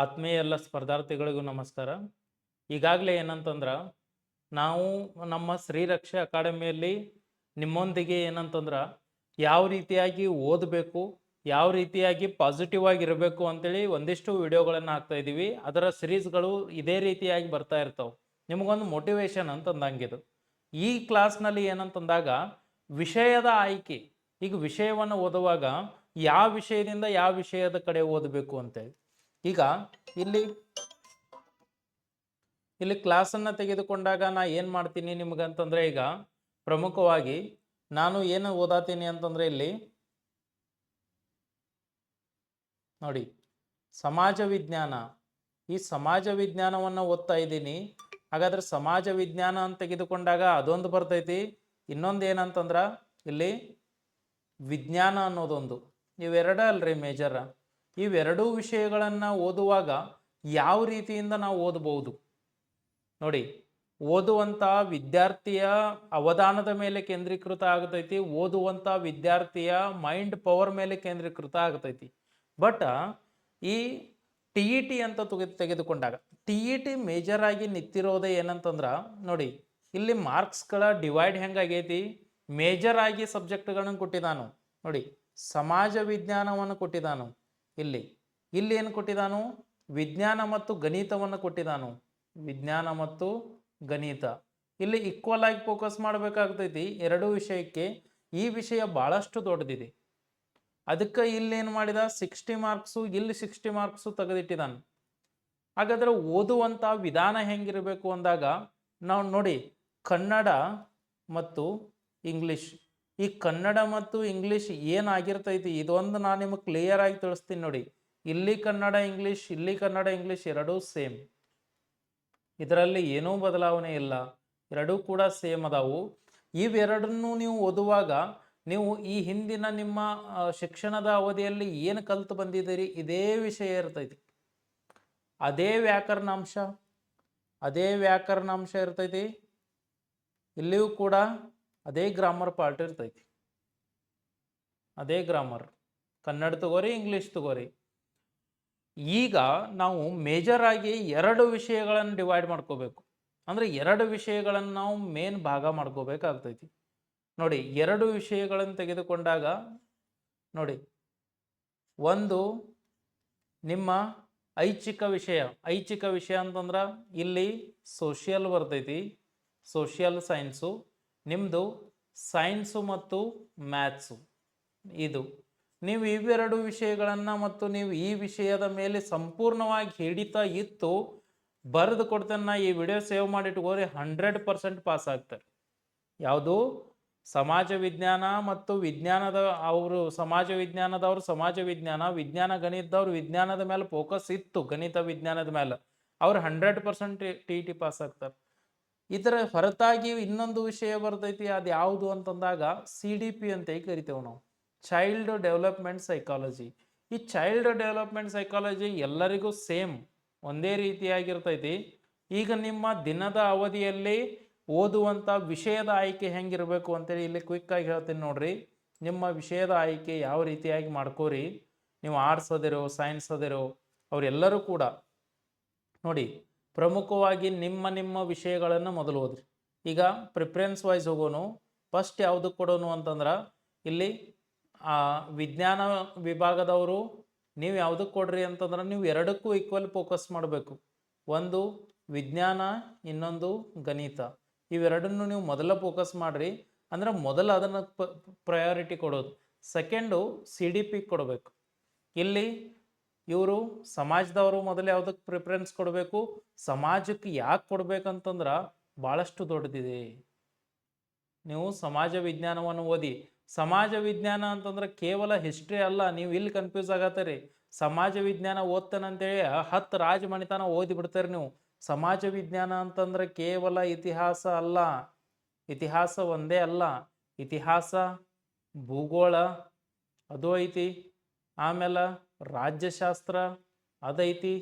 ಆತ್ಮೀಯ ಎಲ್ಲ ಸ್ಪರ್ಧಾರ್ಥಿಗಳಿಗೂ ನಮಸ್ಕಾರ. ಈಗಾಗಲೇ ಏನಂತಂದ್ರೆ ನಾವು ನಮ್ಮ ಶ್ರೀರಕ್ಷೆ ಅಕಾಡೆಮಿಯಲ್ಲಿ ನಿಮ್ಮೊಂದಿಗೆ ಏನಂತಂದ್ರೆ ಯಾವ ರೀತಿಯಾಗಿ ಓದಬೇಕು, ಯಾವ ರೀತಿಯಾಗಿ ಪಾಸಿಟಿವ್ ಆಗಿರಬೇಕು ಅಂತೇಳಿ ಒಂದಿಷ್ಟು ವಿಡಿಯೋಗಳನ್ನು ಹಾಕ್ತಾ ಇದ್ದೀವಿ. ಅದರ ಸಿರೀಸ್ಗಳು ಇದೇ ರೀತಿಯಾಗಿ ಬರ್ತಾ ಇರ್ತಾವೆ. ನಿಮಗೊಂದು ಮೋಟಿವೇಶನ್ ಅಂತಂದಂಗಿದು. ಈ ಕ್ಲಾಸ್ನಲ್ಲಿ ಏನಂತಂದಾಗ ವಿಷಯದ ಆಯ್ಕೆ, ಈಗ ವಿಷಯವನ್ನು ಓದುವಾಗ ಯಾವ ವಿಷಯದಿಂದ ಯಾವ ವಿಷಯದ ಕಡೆ ಓದಬೇಕು ಅಂತೇಳಿ. ಈಗ ಇಲ್ಲಿ ಇಲ್ಲಿ ಕ್ಲಾಸನ್ನು ತೆಗೆದುಕೊಂಡಾಗ ನಾ ಏನು ಮಾಡ್ತೀನಿ ನಿಮಗಂತಂದ್ರೆ, ಈಗ ಪ್ರಮುಖವಾಗಿ ನಾನು ಏನು ಓದಾತೀನಿ ಅಂತಂದ್ರೆ ಇಲ್ಲಿ ನೋಡಿ, ಸಮಾಜ ವಿಜ್ಞಾನ. ಈ ಸಮಾಜ ವಿಜ್ಞಾನವನ್ನು ಓದ್ತಾ ಇದ್ದೀನಿ. ಹಾಗಾದ್ರೆ ಸಮಾಜ ವಿಜ್ಞಾನ ಅಂತ ತೆಗೆದುಕೊಂಡಾಗ ಅದೊಂದು ಬರ್ತೈತಿ, ಇನ್ನೊಂದು ಏನಂತಂದ್ರ ಇಲ್ಲಿ ವಿಜ್ಞಾನ ಅನ್ನೋದೊಂದು. ಇವೆರಡ ಅಲ್ರಿ ಮೇಜರ್. ಇವೆರಡೂ ವಿಷಯಗಳನ್ನು ಓದುವಾಗ ಯಾವ ರೀತಿಯಿಂದ ನಾವು ಓದಬಹುದು ನೋಡಿ. ಓದುವಂಥ ವಿದ್ಯಾರ್ಥಿಯ ಅವಧಾನದ ಮೇಲೆ ಕೇಂದ್ರೀಕೃತ ಆಗತೈತಿ, ಓದುವಂಥ ವಿದ್ಯಾರ್ಥಿಯ ಮೈಂಡ್ ಪವರ್ ಮೇಲೆ ಕೇಂದ್ರೀಕೃತ ಆಗತೈತಿ. ಬಟ್ ಈ ಟಿ ಇ ಟಿ ಅಂತ ತೆಗೆದುಕೊಂಡಾಗ ಟಿ ಇ ಟಿ ಮೇಜರ್ ಆಗಿ ನಿಂತಿರೋದೇ ಏನಂತಂದ್ರೆ ನೋಡಿ, ಇಲ್ಲಿ ಮಾರ್ಕ್ಸ್ಗಳ ಡಿವೈಡ್ ಹೆಂಗಾಗೈತಿ. ಮೇಜರ್ ಆಗಿ ಸಬ್ಜೆಕ್ಟ್ಗಳನ್ನು ಕೊಟ್ಟಿದ್ದಾನು ನೋಡಿ. ಸಮಾಜ ವಿಜ್ಞಾನವನ್ನು ಕೊಟ್ಟಿದ್ದಾನು, ಇಲ್ಲಿ ಇಲ್ಲಿ ಏನು ಕೊಟ್ಟಿದ್ದಾನು, ವಿಜ್ಞಾನ ಮತ್ತು ಗಣಿತವನ್ನು ಕೊಟ್ಟಿದ್ದಾನು. ವಿಜ್ಞಾನ ಮತ್ತು ಗಣಿತ ಇಲ್ಲಿ ಈಕ್ವಲ್ ಆಗಿ ಫೋಕಸ್ ಮಾಡಬೇಕಾಗ್ತೈತಿ ಎರಡೂ ವಿಷಯಕ್ಕೆ. ಈ ವಿಷಯ ಭಾಳಷ್ಟು ದೊಡ್ಡದಿದೆ, ಅದಕ್ಕೆ ಇಲ್ಲಿ ಏನು ಮಾಡಿದ 60 ಮಾರ್ಕ್ಸು, ಇಲ್ಲಿ 60 ಮಾರ್ಕ್ಸು ತೆಗೆದಿಟ್ಟಿದ್ದಾನೆ. ಹಾಗಾದ್ರೆ ಓದುವಂಥ ವಿಧಾನ ಹೆಂಗಿರಬೇಕು ಅಂದಾಗ ನಾವು ನೋಡಿ, ಕನ್ನಡ ಮತ್ತು ಇಂಗ್ಲಿಷ್. ಈ ಕನ್ನಡ ಮತ್ತು ಇಂಗ್ಲಿಷ್ ಏನಾಗಿರ್ತೈತಿ ಇದೊಂದು ನಾನು ನಿಮಗೆ ಕ್ಲಿಯರ್ ಆಗಿ ತಿಳಿಸ್ತೀನಿ ನೋಡಿ. ಇಲ್ಲಿ ಕನ್ನಡ ಇಂಗ್ಲಿಷ್, ಇಲ್ಲಿ ಕನ್ನಡ ಇಂಗ್ಲಿಷ್ ಎರಡೂ ಸೇಮ್, ಇದರಲ್ಲಿ ಏನೂ ಬದಲಾವಣೆ ಇಲ್ಲ, ಎರಡೂ ಕೂಡ ಸೇಮ್ ಅದಾವು. ಇವೆರಡನ್ನು ನೀವು ಓದುವಾಗ ನೀವು ಈ ಹಿಂದಿನ ನಿಮ್ಮ ಶಿಕ್ಷಣದ ಅವಧಿಯಲ್ಲಿ ಏನು ಕಲಿತು ಬಂದಿದ್ದೀರಿ ಇದೇ ವಿಷಯ ಇರ್ತೈತಿ. ಅದೇ ವ್ಯಾಕರಣಾಂಶ, ಅದೇ ವ್ಯಾಕರಣಾಂಶ ಇರ್ತೈತಿ. ಇಲ್ಲಿಯೂ ಕೂಡ ಅದೇ ಗ್ರಾಮರ್ ಪಾರ್ಟ್ ಇರ್ತೈತಿ, ಅದೇ ಗ್ರಾಮರ್. ಕನ್ನಡ ತಗೋರಿ, ಇಂಗ್ಲಿಷ್ ತಗೋರಿ. ಈಗ ನಾವು ಮೇಜರ್ ಆಗಿ ಎರಡು ವಿಷಯಗಳನ್ನು ಡಿವೈಡ್ ಮಾಡ್ಕೋಬೇಕು. ಅಂದರೆ ಎರಡು ವಿಷಯಗಳನ್ನು ನಾವು ಮೇನ್ ಭಾಗ ಮಾಡ್ಕೋಬೇಕಾಗ್ತೈತಿ ನೋಡಿ. ಎರಡು ವಿಷಯಗಳನ್ನು ತೆಗೆದುಕೊಂಡಾಗ ನೋಡಿ, ಒಂದು ನಿಮ್ಮ ಐಚ್ಛಿಕ ವಿಷಯ. ಐಚ್ಛಿಕ ವಿಷಯ ಅಂತಂದ್ರೆ ಇಲ್ಲಿ ಸೋಷಿಯಲ್ ಬರ್ತೈತಿ, ಸೋಷಿಯಲ್ ಸೈನ್ಸು. ನಿಮ್ಮದು ಸೈನ್ಸು ಮತ್ತು ಮ್ಯಾಥ್ಸು. ಇದು ನೀವು ಇವೆರಡು ವಿಷಯಗಳನ್ನು ಮತ್ತು ನೀವು ಈ ವಿಷಯದ ಮೇಲೆ ಸಂಪೂರ್ಣವಾಗಿ ಹಿಡಿತ ಇತ್ತು ಬರೆದು ಕೊಡ್ತೇನೆ ನಾ. ಈ ವಿಡಿಯೋ ಸೇವ್ ಮಾಡಿಟ್ಕೋರಿ, 100% ಪಾಸ್ ಆಗ್ತಾರೆ. ಯಾವುದು ಸಮಾಜ ವಿಜ್ಞಾನ ಮತ್ತು ವಿಜ್ಞಾನದ ಅವರು ಸಮಾಜ ವಿಜ್ಞಾನದವರು ಸಮಾಜ ವಿಜ್ಞಾನ, ವಿಜ್ಞಾನ ಗಣಿತದವ್ರು ವಿಜ್ಞಾನದ ಮೇಲೆ ಫೋಕಸ್ ಇತ್ತು, ಗಣಿತ ವಿಜ್ಞಾನದ ಮೇಲೆ ಅವ್ರು 100% ಟಿ ಟಿ ಪಾಸ್ ಆಗ್ತಾರೆ. ಇದರ ಹೊರತಾಗಿ ಇನ್ನೊಂದು ವಿಷಯ ಬರ್ತೈತಿ, ಅದು ಯಾವುದು ಅಂತಂದಾಗ CDP ಅಂತ ಕರಿತೇವೆ ನಾವು, ಚೈಲ್ಡ್ ಡೆವಲಪ್ಮೆಂಟ್ ಸೈಕಾಲಜಿ. ಈ ಚೈಲ್ಡ್ ಡೆವಲಪ್ಮೆಂಟ್ ಸೈಕಾಲಜಿ ಎಲ್ಲರಿಗೂ ಸೇಮ್ ಒಂದೇ ರೀತಿಯಾಗಿರ್ತೈತಿ. ಈಗ ನಿಮ್ಮ ದಿನದ ಅವಧಿಯಲ್ಲಿ ಓದುವಂಥ ವಿಷಯದ ಆಯ್ಕೆ ಹೆಂಗಿರಬೇಕು ಅಂತೇಳಿ ಇಲ್ಲಿ ಕ್ವಿಕ್ಕಾಗಿ ಹೇಳ್ತೀನಿ ನೋಡ್ರಿ. ನಿಮ್ಮ ವಿಷಯದ ಆಯ್ಕೆ ಯಾವ ರೀತಿಯಾಗಿ ಮಾಡ್ಕೋರಿ. ನೀವು ಆರ್ಟ್ಸ್ ಅದಿರೋ, ಸೈನ್ಸ್ ಅದಿರೋ, ಅವರೆಲ್ಲರೂ ಕೂಡ ನೋಡಿ ಪ್ರಮುಖವಾಗಿ ನಿಮ್ಮ ನಿಮ್ಮ ವಿಷಯಗಳನ್ನು ಮೊದಲು ಓದ್ರಿ. ಈಗ ಪ್ರಿಫರೆನ್ಸ್ ವೈಸ್ ಹೋಗೋನು. ಫಸ್ಟ್ ಯಾವುದಕ್ಕೆ ಕೊಡೋನು ಅಂತಂದ್ರೆ ಇಲ್ಲಿ ವಿಜ್ಞಾನ ವಿಭಾಗದವರು ನೀವು ಯಾವುದಕ್ಕೆ ಕೊಡ್ರಿ ಅಂತಂದ್ರೆ ನೀವು ಎರಡಕ್ಕೂ ಈಕ್ವಲ್ ಫೋಕಸ್ ಮಾಡಬೇಕು. ಒಂದು ವಿಜ್ಞಾನ, ಇನ್ನೊಂದು ಗಣಿತ. ಇವೆರಡನ್ನು ನೀವು ಮೊದಲ ಫೋಕಸ್ ಮಾಡಿರಿ. ಅಂದ್ರೆ ಮೊದಲು ಅದನ್ನು ಪ್ರಯಾರಿಟಿ ಕೊಡೋದು. ಸೆಕೆಂಡು CDP ಕೊಡಬೇಕು. ಇಲ್ಲಿ ಇವರು ಸಮಾಜದವರು ಮೊದಲು ಯಾವುದಕ್ಕೆ ಪ್ರಿಫರೆನ್ಸ್ ಕೊಡಬೇಕು, ಸಮಾಜಕ್ಕೆ ಯಾಕೆ ಕೊಡ್ಬೇಕಂತಂದ್ರೆ ಭಾಳಷ್ಟು ದೊಡ್ಡದಿದೆ. ನೀವು ಸಮಾಜ ವಿಜ್ಞಾನವನ್ನು ಓದಿ. ಸಮಾಜ ವಿಜ್ಞಾನ ಅಂತಂದ್ರೆ ಕೇವಲ ಹಿಸ್ಟ್ರಿ ಅಲ್ಲ. ನೀವು ಇಲ್ಲಿ ಕನ್ಫ್ಯೂಸ್ ಆಗತ್ತೀರಿ. ಸಮಾಜ ವಿಜ್ಞಾನ ಓದ್ತಾನಂತೇಳಿ 10 ರಾಜಮಣಿತನ ಓದಿ ಬಿಡ್ತೀರಿ ನೀವು. ಸಮಾಜ ವಿಜ್ಞಾನ ಅಂತಂದ್ರೆ ಕೇವಲ ಇತಿಹಾಸ ಅಲ್ಲ, ಇತಿಹಾಸ ಒಂದೇ ಅಲ್ಲ, ಇತಿಹಾಸ, ಭೂಗೋಳ ಅದು ಐತಿ, ಆಮೇಲೆ ರಾಜ್ಯಶಾಸ್ತ್ರ ಅದೈತಿ,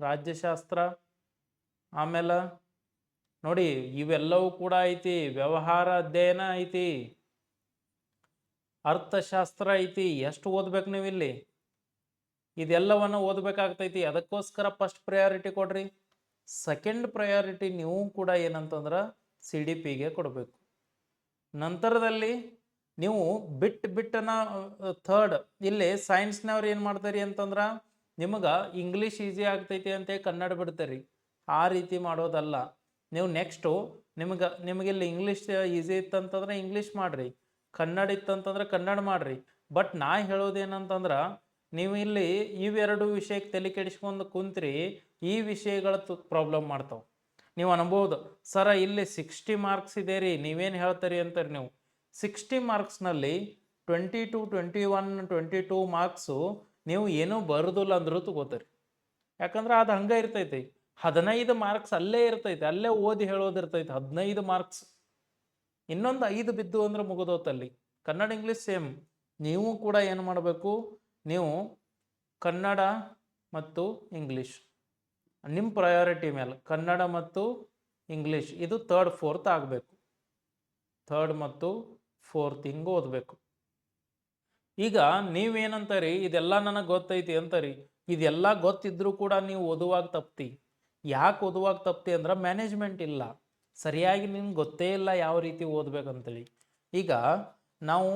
ರಾಜ್ಯಶಾಸ್ತ್ರ ಆಮೇಲೆ ನೋಡಿ ಇವೆಲ್ಲವೂ ಕೂಡ ಐತಿ. ವ್ಯವಹಾರ ಅಧ್ಯಯನ ಐತಿ, ಅರ್ಥಶಾಸ್ತ್ರ ಐತಿ. ಎಷ್ಟು ಓದ್ಬೇಕು ನೀವು ಇಲ್ಲಿ? ಇದೆಲ್ಲವನ್ನು ಓದಬೇಕಾಗ್ತೈತಿ. ಅದಕ್ಕೋಸ್ಕರ ಫಸ್ಟ್ ಪ್ರಯಾರಿಟಿ ಕೊಡ್ರಿ. ಸೆಕೆಂಡ್ ಪ್ರಯಾರಿಟಿ ನೀವು ಕೂಡ ಏನಂತಂದ್ರೆ CDPಗೆ ಕೊಡಬೇಕು. ನಂತರದಲ್ಲಿ ನೀವು ಬಿಟ್ಟನ ಥರ್ಡ್ ಇಲ್ಲಿ ಸೈನ್ಸ್ನವ್ರು ಏನು ಮಾಡ್ತಾರೆ ಅಂತಂದ್ರೆ ನಿಮಗೆ ಇಂಗ್ಲೀಷ್ ಈಸಿ ಆಗ್ತೈತಿ ಅಂತ ಕನ್ನಡ ಬಿಡ್ತಾರೆ. ಆ ರೀತಿ ಮಾಡೋದಲ್ಲ. ನೀವು ನೆಕ್ಸ್ಟು ನಿಮಗೆ ಇಲ್ಲಿ ಇಂಗ್ಲೀಷ್ ಈಸಿ ಇತ್ತಂತಂದ್ರೆ ಇಂಗ್ಲೀಷ್ ಮಾಡಿರಿ, ಕನ್ನಡ ಇತ್ತಂತಂದ್ರೆ ಕನ್ನಡ ಮಾಡಿರಿ. ಬಟ್ ನಾ ಹೇಳೋದೇನಂತಂದ್ರೆ ನೀವು ಇಲ್ಲಿ ಇವೆರಡು ವಿಷಯಕ್ಕೆ ತಲೆ ಕೆಡಿಸ್ಕೊಂಡು ಕುಂತ್ರಿ, ಈ ವಿಷಯಗಳ ಪ್ರಾಬ್ಲಮ್ ಮಾಡ್ತಾವೆ. ನೀವು ಅನ್ಬೋದು ಸರ ಇಲ್ಲಿ 60 ಮಾರ್ಕ್ಸ್ ಇದೆ ರೀ, ನೀವೇನು ಹೇಳ್ತೀರಿ ಅಂತಾರೆ. ನೀವು 60 ಮಾರ್ಕ್ಸ್ನಲ್ಲಿ 22, 21, 22 ಮಾರ್ಕ್ಸು ನೀವು ಏನೂ ಬರೋದಿಲ್ಲ ಅಂದ್ರೂ ತಗೋತೀರಿ. ಯಾಕಂದ್ರೆ ಅದು ಹಂಗೆ ಇರ್ತೈತಿ. 15 ಮಾರ್ಕ್ಸ್ ಅಲ್ಲೇ ಇರ್ತೈತಿ, ಅಲ್ಲೇ ಓದಿ ಹೇಳೋದಿರ್ತೈತಿ. 15 ಮಾರ್ಕ್ಸ್ ಇನ್ನೊಂದು 5 ಬಿದ್ದು ಅಂದ್ರೆ ಮುಗಿದೋತಲ್ಲಿ. Kannada English same. ನೀವು ಕೂಡ ಏನು ಮಾಡಬೇಕು, ನೀವು ಕನ್ನಡ ಮತ್ತು ಇಂಗ್ಲೀಷ್ ನಿಮ್ಮ ಪ್ರಯಾರಿಟಿ ಮೇಲೆ ಕನ್ನಡ ಮತ್ತು ಇಂಗ್ಲೀಷ್ ಇದು ಥರ್ಡ್ ಫೋರ್ತ್ ಆಗಬೇಕು. ಥರ್ಡ್ ಮತ್ತು ಫೋರ್ತ್ ಹಿಂಗೆ ಓದಬೇಕು. ಈಗ ನೀವೇನಂತಾರಿ, ಇದೆಲ್ಲ ನನಗೆ ಗೊತ್ತೈತಿ ಅಂತಾರಿ. ಇದೆಲ್ಲ ಗೊತ್ತಿದ್ರೂ ಕೂಡ ನೀವು ಓದುವಾಗ ತಪ್ತಿ. ಯಾಕೆ ಓದುವಾಗ ತಪ್ತಿ ಅಂದ್ರೆ ಮ್ಯಾನೇಜ್ಮೆಂಟ್ ಇಲ್ಲ, ಸರಿಯಾಗಿ ನಿಮ್ಗೆ ಗೊತ್ತೇ ಇಲ್ಲ ಯಾವ ರೀತಿ ಓದ್ಬೇಕಂತೇಳಿ. ಈಗ ನಾವು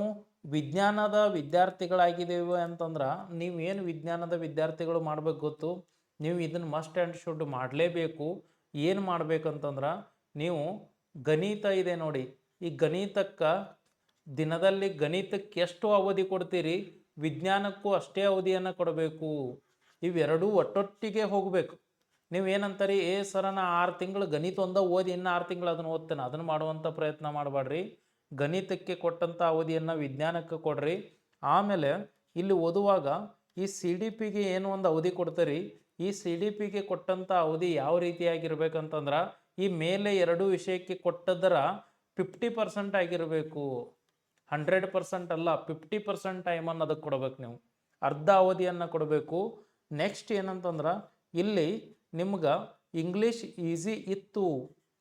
ವಿಜ್ಞಾನದ ವಿದ್ಯಾರ್ಥಿಗಳಾಗಿದ್ದೇವೆ ಅಂತಂದ್ರೆ ನೀವೇನು ವಿಜ್ಞಾನದ ವಿದ್ಯಾರ್ಥಿಗಳು ಮಾಡ್ಬೇಕು ಗೊತ್ತು, ನೀವು ಇದನ್ನು ಮಸ್ಟ್ ಆ್ಯಂಡ್ ಶುಡ್ ಮಾಡಲೇಬೇಕು. ಏನು ಮಾಡ್ಬೇಕಂತಂದ್ರೆ ನೀವು ಗಣಿತ ಇದೆ ನೋಡಿ, ಈ ಗಣಿತಕ್ಕೆ ದಿನದಲ್ಲಿ ಗಣಿತಕ್ಕೆ ಎಷ್ಟು ಅವಧಿ ಕೊಡ್ತೀರಿ, ವಿಜ್ಞಾನಕ್ಕೂ ಅಷ್ಟೇ ಅವಧಿಯನ್ನು ಕೊಡಬೇಕು. ಇವೆರಡೂ ಒಟ್ಟೊಟ್ಟಿಗೆ ಹೋಗಬೇಕು. ನೀವೇನಂತಾರಿ, ಸರ ನಾ 6 ತಿಂಗಳು ಗಣಿತ ಒಂದ ಓದಿ ಇನ್ನು 6 ತಿಂಗಳು ಅದನ್ನು ಓದ್ತೇನೆ, ಅದನ್ನು ಮಾಡುವಂಥ ಪ್ರಯತ್ನ ಮಾಡಬೇಡ್ರಿ. ಗಣಿತಕ್ಕೆ ಕೊಟ್ಟಂಥ ಅವಧಿಯನ್ನು ವಿಜ್ಞಾನಕ್ಕೆ ಕೊಡ್ರಿ. ಆಮೇಲೆ ಇಲ್ಲಿ ಓದುವಾಗ ಈ CDPಗೆ ಏನು ಒಂದು ಅವಧಿ ಕೊಡ್ತೀರಿ, ಈ CDPಗೆ ಕೊಟ್ಟಂಥ ಅವಧಿ ಯಾವ ರೀತಿಯಾಗಿರ್ಬೇಕಂತಂದ್ರೆ ಈ ಮೇಲೆ 2 ವಿಷಯಕ್ಕೆ ಕೊಟ್ಟದರ 50% ಆಗಿರಬೇಕು. 100% ಅಲ್ಲ, 50% ಟೈಮನ್ನು ಅದಕ್ಕೆ ಕೊಡ್ಬೇಕು. ನೀವು ಅರ್ಧ ಅವಧಿಯನ್ನು ಕೊಡಬೇಕು. ನೆಕ್ಸ್ಟ್ ಏನಂತಂದ್ರೆ ಇಲ್ಲಿ ನಿಮ್ಗೆ ಇಂಗ್ಲೀಷ್ ಈಸಿ ಇತ್ತು,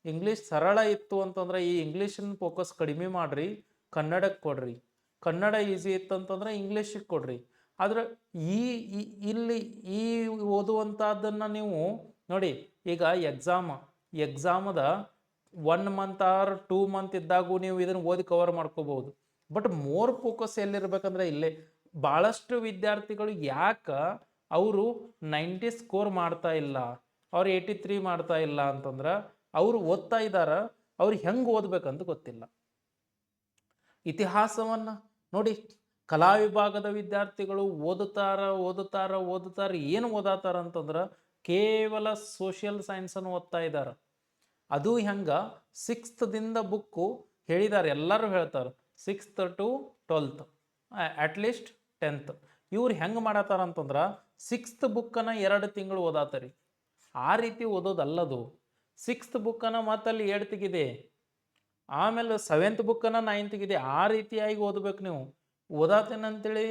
ಇಂಗ್ಲೀಷ್ ಸರಳ ಇತ್ತು ಅಂತಂದ್ರೆ ಈ ಇಂಗ್ಲೀಷನ್ನು ಫೋಕಸ್ ಕಡಿಮೆ ಮಾಡಿರಿ, ಕನ್ನಡಕ್ಕೆ ಕೊಡ್ರಿ. ಕನ್ನಡ ಈಸಿ ಇತ್ತು ಅಂತಂದ್ರೆ ಇಂಗ್ಲೀಷಿಗೆ ಕೊಡ್ರಿ. ಆದ್ರೆ ಇಲ್ಲಿ ಈ ಓದುವಂಥದ್ದನ್ನು ನೀವು ನೋಡಿ, ಈಗ ಎಕ್ಸಾಮದ 1 ಮಂತ್ ಆರ್ 2 ಮಂತ್ ಇದ್ದಾಗೂ ನೀವು ಇದನ್ನು ಓದಿ ಕವರ್ ಮಾಡ್ಕೋಬಹುದು. ಬಟ್ ಮೋರ್ ಫೋಕಸ್ ಎಲ್ಲಿರ್ಬೇಕಂದ್ರೆ ಇಲ್ಲೇ. ಭಾಳಷ್ಟು ವಿದ್ಯಾರ್ಥಿಗಳು ಯಾಕೆ ಅವರು 90 ಸ್ಕೋರ್ ಮಾಡ್ತಾ ಇಲ್ಲ, ಅವ್ರು 83 ಮಾಡ್ತಾ ಇಲ್ಲ ಅಂತಂದ್ರೆ ಅವರು ಓದ್ತಾ ಇದ್ದಾರ, ಅವ್ರಿಗೆ ಹೆಂಗೆ ಓದ್ಬೇಕಂತ ಗೊತ್ತಿಲ್ಲ. ಇತಿಹಾಸವನ್ನು ನೋಡಿ, ಕಲಾ ವಿಭಾಗದ ವಿದ್ಯಾರ್ಥಿಗಳು ಓದುತ್ತಾರ ಏನು ಓದಾತಾರ ಅಂತಂದ್ರೆ ಕೇವಲ ಸೋಷಿಯಲ್ ಸೈನ್ಸನ್ನು ಓದ್ತಾ ಇದ್ದಾರೆ. ಅದು ಹೆಂಗೆ 6th ದಿಂದ ಬುಕ್ಕು ಹೇಳಿದ್ದಾರೆ, ಎಲ್ಲರೂ ಹೇಳ್ತಾರೆ 6th to 12th at least 10th. ಇವ್ರು ಹೆಂಗೆ ಮಾಡತ್ತಾರ ಅಂತಂದ್ರೆ 6th ಬುಕ್ಕನ್ನು 2 ತಿಂಗಳು ಓದಾತರಿ. ಆ ರೀತಿ ಓದೋದಲ್ಲದು. 6th ಬುಕ್ಕನ್ನು ಮತ್ತಲ್ಲಿ 8th ಆಮೇಲೆ 7th ಬುಕ್ಕನ್ನು 9th ಆ ರೀತಿಯಾಗಿ ಓದಬೇಕು. ನೀವು ಓದಾತೇನಂತೇಳಿ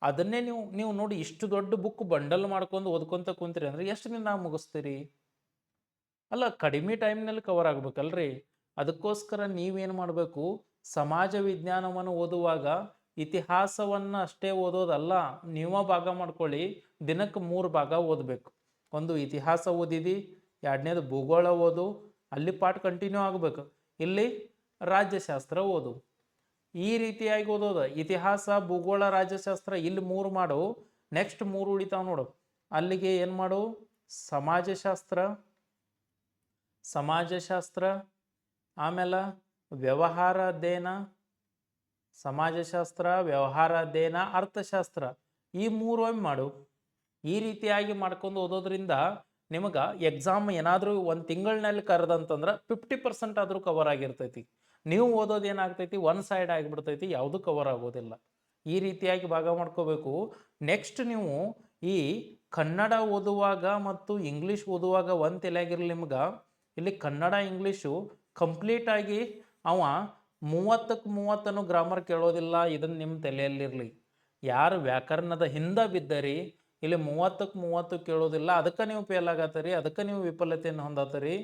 ಅದನ್ನೇ ನೀವು ನೋಡಿ, ಇಷ್ಟು ದೊಡ್ಡ ಬುಕ್ ಬಂಡಲ್ ಮಾಡ್ಕೊಂಡು ಓದ್ಕೊಂತ ಕುಂತೀರಿ ಅಂದ್ರೆ ಎಷ್ಟು ದಿನ ಮುಗಿಸ್ತೀರಿ? ಅಲ್ಲ, ಕಡಿಮೆ ಟೈಮ್ನಲ್ಲಿ ಕವರ್ ಆಗ್ಬೇಕಲ್ರಿ. ಅದಕ್ಕೋಸ್ಕರ ನೀವೇನು ಮಾಡಬೇಕು, ಸಮಾಜ ವಿಜ್ಞಾನವನ್ನು ಓದುವಾಗ ಇತಿಹಾಸವನ್ನು ಅಷ್ಟೇ ಓದೋದಲ್ಲ, ನೀವು ಭಾಗ ಮಾಡ್ಕೊಳ್ಳಿ. ದಿನಕ್ಕೆ 3 ಭಾಗ ಓದಬೇಕು. ಒಂದು ಇತಿಹಾಸ ಓದಿದಿ, 2ನೇದು ಭೂಗೋಳ ಓದು, ಅಲ್ಲಿ ಪಾಠ ಕಂಟಿನ್ಯೂ ಆಗಬೇಕು. ಇಲ್ಲಿ ರಾಜ್ಯಶಾಸ್ತ್ರ ಓದು. ಈ ರೀತಿಯಾಗಿ ಓದೋದು. ಇತಿಹಾಸ, ಭೂಗೋಳ, ರಾಜ್ಯಶಾಸ್ತ್ರ ಇಲ್ಲಿ 3 ಮಾಡು. ನೆಕ್ಸ್ಟ್ 3 ಉಳಿತಾವ ನೋಡು. ಅಲ್ಲಿಗೆ ಏನು ಮಾಡು, ಸಮಾಜಶಾಸ್ತ್ರ ಆಮೇಲೆ ವ್ಯವಹಾರ ಅಧ್ಯಯನ, ಸಮಾಜಶಾಸ್ತ್ರ, ವ್ಯವಹಾರ ಅಧ್ಯಯನ, ಅರ್ಥಶಾಸ್ತ್ರ ಈ 3 ಒಮ್ಮೆ ಮಾಡು. ಈ ರೀತಿಯಾಗಿ ಮಾಡ್ಕೊಂಡು ಓದೋದ್ರಿಂದ ನಿಮಗೆ ಎಕ್ಸಾಮ್ ಏನಾದರೂ 1 ತಿಂಗಳಿನಲ್ಲಿ ಕರೆದಂತಂದ್ರೆ 50% ಆದರೂ ಕವರ್ ಆಗಿರ್ತೈತಿ. ನೀವು ಓದೋದು ಏನಾಗ್ತೈತಿ, 1 ಸೈಡ್ ಆಗಿಬಿಡ್ತೈತಿ, ಯಾವುದು ಕವರ್ ಆಗೋದಿಲ್ಲ. ಈ ರೀತಿಯಾಗಿ ಭಾಗ ಮಾಡ್ಕೋಬೇಕು. ನೆಕ್ಸ್ಟ್ ನೀವು ಈ ಕನ್ನಡ ಓದುವಾಗ ಮತ್ತು ಇಂಗ್ಲೀಷ್ ಓದುವಾಗ ಒಂದು ತಲೆಯಾಗಿರಲಿ ನಿಮ್ಗೆ, ಇಲ್ಲಿ ಕನ್ನಡ ಇಂಗ್ಲೀಷು ಕಂಪ್ಲೀಟಾಗಿ ಅವ 30ಕ್ಕೆ 30 ಗ್ರಾಮರ್ ಕೇಳೋದಿಲ್ಲ. ಇದನ್ನು ನಿಮ್ಮ ತಲೆಯಲ್ಲಿರಲಿ. ಯಾರು ವ್ಯಾಕರಣದ ಹಿಂದೆ ಬಿದ್ದರಿ ಇಲ್ಲಿ 30ಕ್ಕೆ 30 ಕೇಳೋದಿಲ್ಲ. ಅದಕ್ಕೆ ನೀವು ಫೇಲ್ ಆಗತ್ತೀರಿ, ಅದಕ್ಕೆ ನೀವು ವಿಫಲತೆಯನ್ನು ಹೊಂದತ್ತೀರಿ.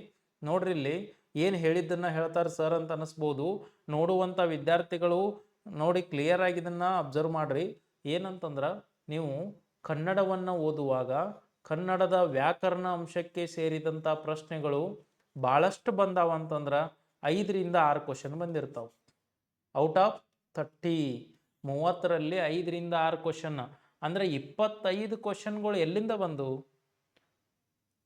ನೋಡ್ರಿ, ಇಲ್ಲಿ ಏನು ಹೇಳಿದ್ದನ್ನು ಹೇಳ್ತಾರೆ ಸರ್ ಅಂತ ಅನ್ನಿಸ್ಬೋದು. ನೋಡುವಂಥ ವಿದ್ಯಾರ್ಥಿಗಳು ನೋಡಿ ಕ್ಲಿಯರ್ ಆಗಿ ಇದನ್ನು ಅಬ್ಸರ್ವ್ ಮಾಡಿರಿ. ಏನಂತಂದ್ರೆ ನೀವು ಕನ್ನಡವನ್ನು ಓದುವಾಗ ಕನ್ನಡದ ವ್ಯಾಕರಣ ಅಂಶಕ್ಕೆ ಸೇರಿದಂಥ ಪ್ರಶ್ನೆಗಳು ಭಾಳಷ್ಟು ಬಂದಾವ ಅಂತಂದ್ರೆ 5ರಿಂದ 6 ಕ್ವಶನ್ ಬಂದಿರ್ತಾವೆ. ಔಟ್ ಆಫ್ 30, 30ರಲ್ಲಿ 5ರಿಂದ 6 ಕ್ವಶನ್ ಅಂದರೆ 25 ಕ್ವಶನ್ಗಳು ಎಲ್ಲಿಂದ ಬಂದು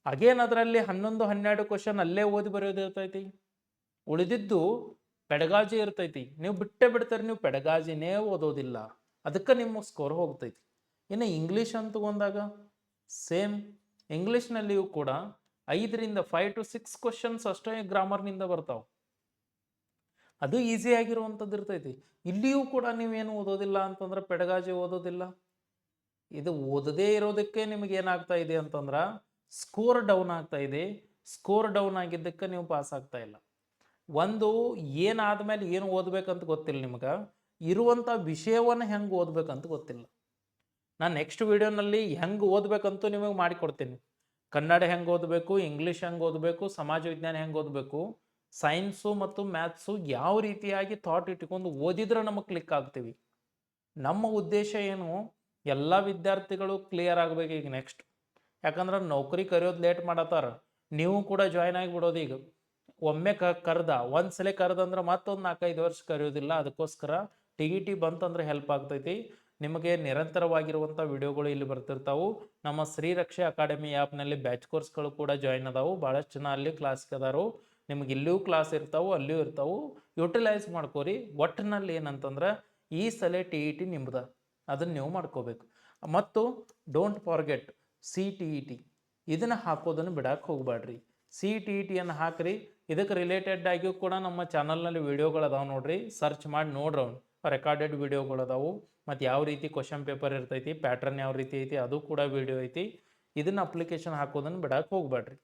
ಅಗೇನ್ ಅದರಲ್ಲಿ 11, 12 ಕ್ವಶನ್ ಅಲ್ಲೇ ಓದಿ ಬರೆಯೋದಿರ್ತೈತಿ. ಉಳಿದಿದ್ದು ಪೆಡಗಾಜಿ ಇರ್ತೈತಿ. ನೀವು ಬಿಟ್ಟೇ ಬಿಡ್ತಾರೆ, ನೀವು ಪೆಡಗಾಜಿನೇ ಓದೋದಿಲ್ಲ, ಅದಕ್ಕೆ ನಿಮ್ಮ ಸ್ಕೋರ್ ಹೋಗ್ತೈತಿ. ಇನ್ನು ಇಂಗ್ಲೀಷ್ ಅಂತ ತಗೊಂಡಾಗ ಸೇಮ್, ಇಂಗ್ಲೀಷ್ನಲ್ಲಿಯೂ ಕೂಡ 5ರಿಂದ 5 to 6 ಕ್ವಶನ್ಸ್ ಅಷ್ಟೇ ಗ್ರಾಮರ್ನಿಂದ ಬರ್ತಾವೆ. ಅದು ಈಸಿ ಆಗಿರುವಂಥದ್ದು ಇರ್ತೈತಿ. ಇಲ್ಲಿಯೂ ಕೂಡ ನೀವೇನು ಓದೋದಿಲ್ಲ ಅಂತಂದ್ರೆ ಪೆಡಗಾಜಿ ಓದೋದಿಲ್ಲ. ಇದು ಓದದೇ ಇರೋದಕ್ಕೆ ನಿಮಗೆ ಏನಾಗ್ತಾ ಇದೆ ಅಂತಂದ್ರೆ ಸ್ಕೋರ್ ಡೌನ್ ಆಗ್ತಾ ಇದೆ. ಸ್ಕೋರ್ ಡೌನ್ ಆಗಿದ್ದಕ್ಕೆ ನೀವು ಪಾಸ್ ಆಗ್ತಾ ಇಲ್ಲ. ಒಂದು ಏನಾದ್ಮೇಲೆ ಏನು ಓದ್ಬೇಕಂತ ಗೊತ್ತಿಲ್ಲ ನಿಮ್ಗೆ, ಇರುವಂಥ ವಿಷಯವನ್ನು ಹೆಂಗೆ ಓದ್ಬೇಕಂತ ಗೊತ್ತಿಲ್ಲ. ನಾನು ನೆಕ್ಸ್ಟ್ ವಿಡಿಯೋನಲ್ಲಿ ಹೆಂಗೆ ಓದಬೇಕಂತೂ ನಿಮಗೆ ಮಾಡಿಕೊಡ್ತೀನಿ. ಕನ್ನಡ ಹೆಂಗೆ ಓದಬೇಕು, ಇಂಗ್ಲೀಷ್ ಹೆಂಗೆ ಓದಬೇಕು, ಸಮಾಜ ವಿಜ್ಞಾನ ಹೆಂಗೆ ಓದಬೇಕು, ಸೈನ್ಸು ಮತ್ತು ಮ್ಯಾಥ್ಸು ಯಾವ ರೀತಿಯಾಗಿ ಥಾಟ್ ಇಟ್ಕೊಂಡು ಓದಿದ್ರೆ ನಮಗೆ ಕ್ಲಿಕ್ ಆಗ್ತೀವಿ. ನಮ್ಮ ಉದ್ದೇಶ ಏನು, ಎಲ್ಲ ವಿದ್ಯಾರ್ಥಿಗಳು ಕ್ಲಿಯರ್ ಆಗಬೇಕು ಈಗ ನೆಕ್ಸ್ಟ್. ಯಾಕಂದ್ರೆ ನೌಕರಿ ಕರೆಯೋದು ಲೇಟ್ ಮಾಡತ್ತಾರ, ನೀವು ಕೂಡ ಜಾಯ್ನ್ ಆಗಿಬಿಡೋದು. ಈಗ ಒಮ್ಮೆ ಕರೆದ ಒಂದ್ಸಲ ಕರೆದಂದ್ರೆ ಮತ್ತೊಂದು 4-5 ವರ್ಷ ಕರೆಯೋದಿಲ್ಲ. ಅದಕ್ಕೋಸ್ಕರ TET ಬಂತಂದ್ರೆ ಹೆಲ್ಪ್ ಆಗ್ತೈತಿ. ನಿಮಗೆ ನಿರಂತರವಾಗಿರುವಂಥ ವಿಡಿಯೋಗಳು ಇಲ್ಲಿ ಬರ್ತಿರ್ತಾವೆ. ನಮ್ಮ ಶ್ರೀರಕ್ಷೆ ಅಕಾಡೆಮಿ ಆ್ಯಪ್ನಲ್ಲಿ ಬ್ಯಾಚ್ ಕೋರ್ಸ್ಗಳು ಕೂಡ ಜಾಯ್ನ್ ಅದಾವು. ಭಾಳಷ್ಟು ಜನ ಅಲ್ಲಿ ಕ್ಲಾಸ್ಗೆ ಅದಾರು. ನಿಮಗೆ ಇಲ್ಲಿಯೂ ಕ್ಲಾಸ್ ಇರ್ತಾವೆ, ಅಲ್ಲಿಯೂ ಇರ್ತಾವೆ. ಯುಟಿಲೈಸ್ ಮಾಡ್ಕೋರಿ. ಒಟ್ಟಿನಲ್ಲಿ ಏನಂತಂದ್ರೆ ಈ ಸಲ TET ನಿಮ್ದು, ಅದನ್ನು ನೀವು ಮಾಡ್ಕೋಬೇಕು. ಮತ್ತು ಡೋಂಟ್ ಫಾರ್ಗೆಟ್ CTET, ಇದನ್ನು ಹಾಕೋದನ್ನು ಬಿಡಕ್ಕೆ ಹೋಗ್ಬೇಡ್ರಿ. CTETಯನ್ನು ಹಾಕ್ರಿ. ಇದಕ್ಕೆ ರಿಲೇಟೆಡ್ ಆಗಿಯೂ ಕೂಡ ನಮ್ಮ ಚಾನಲ್ನಲ್ಲಿ ವಿಡಿಯೋಗಳು ಅದಾವೆ ನೋಡ್ರಿ, ಸರ್ಚ್ ಮಾಡಿ ನೋಡ್ರಿ. ಅವ್ನು ರೆಕಾರ್ಡೆಡ್ ವಿಡಿಯೋಗಳು ಅದಾವು. ಮತ್ತು ಯಾವ ರೀತಿ ಕ್ವಶನ್ ಪೇಪರ್ ಇರ್ತೈತಿ, ಪ್ಯಾಟ್ರನ್ ಯಾವ ರೀತಿ ಐತಿ, ಅದು ಕೂಡ ವಿಡಿಯೋ ಐತಿ. ಇದನ್ನು ಅಪ್ಲಿಕೇಶನ್ ಹಾಕೋದನ್ನು ಬಿಡಕ್ಕೆ ಹೋಗ್ಬೇಡ್ರಿ.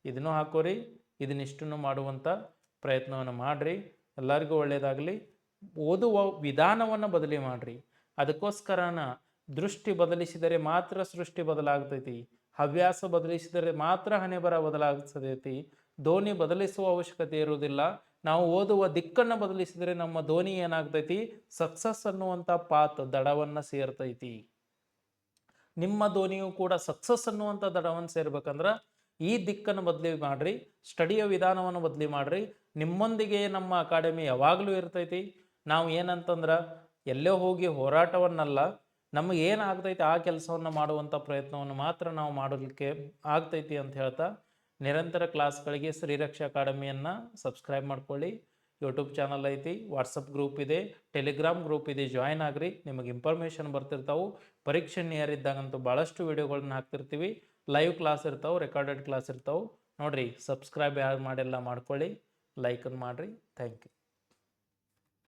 ಇದನ್ನು ಹಾಕೋರಿ. ಇದನ್ನಿಷ್ಟನ್ನು ಮಾಡುವಂಥ ಪ್ರಯತ್ನವನ್ನು ಮಾಡಿರಿ. ಎಲ್ಲರಿಗೂ ಒಳ್ಳೆಯದಾಗಲಿ. ಓದುವ ವಿಧಾನವನ್ನು ಬದಲಿ ಮಾಡಿರಿ. ಅದಕ್ಕೋಸ್ಕರನ ದೃಷ್ಟಿ ಬದಲಿಸಿದರೆ ಮಾತ್ರ ಸೃಷ್ಟಿ ಬದಲಾಗ್ತೈತಿ. ಹವ್ಯಾಸ ಬದಲಿಸಿದರೆ ಮಾತ್ರ ಹಣೆ ಬರ ಬದಲಾಗ್ತೈತಿ. ಧ್ವನಿ ಬದಲಿಸುವ ಅವಶ್ಯಕತೆ ಇರುವುದಿಲ್ಲ. ನಾವು ಓದುವ ದಿಕ್ಕನ್ನು ಬದಲಿಸಿದರೆ ನಮ್ಮ ಧ್ವನಿ ಏನಾಗ್ತೈತಿ, ಸಕ್ಸಸ್ ಅನ್ನುವಂಥ ಪಾತ್ ದಡವನ್ನು ಸೇರ್ತೈತಿ. ನಿಮ್ಮ ಧ್ವನಿಯು ಕೂಡ ಸಕ್ಸಸ್ ಅನ್ನುವಂಥ ದಡವನ್ನು ಸೇರ್ಬೇಕಂದ್ರೆ ಈ ದಿಕ್ಕನ್ನು ಬದಲಿ ಮಾಡ್ರಿ. ಸ್ಟಡಿಯ ವಿಧಾನವನ್ನು ಬದಲಿ ಮಾಡ್ರಿ. ನಿಮ್ಮೊಂದಿಗೆ ನಮ್ಮ ಅಕಾಡೆಮಿ ಯಾವಾಗಲೂ ಇರ್ತೈತಿ. ನಾವು ಏನಂತಂದ್ರೆ ಎಲ್ಲೋ ಹೋಗಿ ಹೋರಾಟವನ್ನಲ್ಲ, ನಮಗೆ ಏನಾಗ್ತೈತಿ ಆ ಕೆಲಸವನ್ನು ಮಾಡುವಂಥ ಪ್ರಯತ್ನವನ್ನು ಮಾತ್ರ ನಾವು ಮಾಡಲಿಕ್ಕೆ ಆಗ್ತೈತಿ ಅಂತ ಹೇಳ್ತಾ, ನಿರಂತರ ಕ್ಲಾಸ್ಗಳಿಗೆ ಶ್ರೀರಕ್ಷೆ ಅಕಾಡೆಮಿಯನ್ನು ಸಬ್ಸ್ಕ್ರೈಬ್ ಮಾಡ್ಕೊಳ್ಳಿ. ಯೂಟ್ಯೂಬ್ ಚಾನಲ್ ಐತಿ, ವಾಟ್ಸಪ್ ಗ್ರೂಪ್ ಇದೆ, ಟೆಲಿಗ್ರಾಮ್ ಗ್ರೂಪ್ ಇದೆ, ಜಾಯ್ನ್ ಆಗ್ರಿ. ನಿಮಗೆ ಇನ್ಫಾರ್ಮೇಷನ್ ಬರ್ತಿರ್ತಾವೆ. ಪರೀಕ್ಷೆ ನಿಯರ್ ಇದ್ದಾಗಂತೂ ಭಾಳಷ್ಟು ವಿಡಿಯೋಗಳನ್ನ ಹಾಕ್ತಿರ್ತೀವಿ. ಲೈವ್ ಕ್ಲಾಸ್ ಇರ್ತಾವೆ, ರೆಕಾರ್ಡೆಡ್ ಕ್ಲಾಸ್ ಇರ್ತಾವೆ ನೋಡಿರಿ. ಸಬ್ಸ್ಕ್ರೈಬ್ ಯಾರು ಮಾಡಿಲ್ಲ ಮಾಡ್ಕೊಳ್ಳಿ, ಲೈಕನ್ನು ಮಾಡಿರಿ. Thank you.